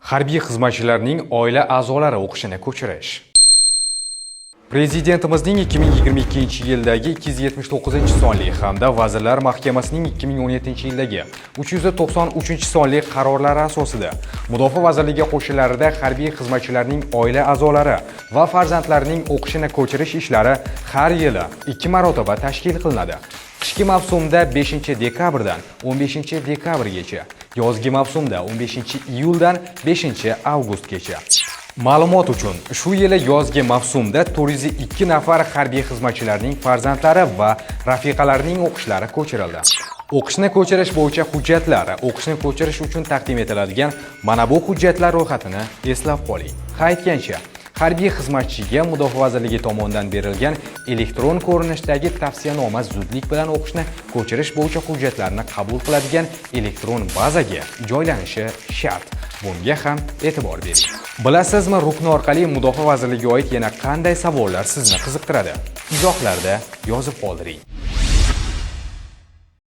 Harbiy xizmatchilarning oila a'zolari o'qishini ko'chirish. Prezidentimizning 2022-yildagi 279-sonli hamda Vazirlar Mahkamasining 2017-yildagi 393-sonli qarorlari asosida Mudofaa vazirligi qo'shinlarida harbiy xizmatchilarning oila a'zolari va farzandlarining o'qishini ko'chirish ishlari har yili 2 marotaba tashkil qilinadi. Qishki mavsumda 5-dekabrdan 15-dekabrgacha, yozgi mavsumda 15-iyuldan 5-avgustgacha. Ma'lumot uchun, shu yili yozgi mavsumda 402 nafar harbiy xizmatchilarning farzandlari va rafiqalarining o'qishlari ko'chirildi. O'qishni ko'chirish bo'yicha hujjatlar o'qishni ko'chirish uchun taqdim etiladigan mana bu hujjatlar ro'yxatini eslab qoling. Aytgancha, harbiy xizmatchiga Mudofaa vazirligi tomonidan berilgan elektron ko'rinishdagi tavsiyanoma zudlik bilan o'qishni ko'chirish bo'yicha hujjatlarni qabul qiladigan elektron bazaga joylanishi shart. Bunga ham e'tibor bering. Bilasizmi, rukn orqali Mudofaa vazirligiga oid yana qanday savollar sizni qiziqtiradi? Izohlarda yozib qoldiring.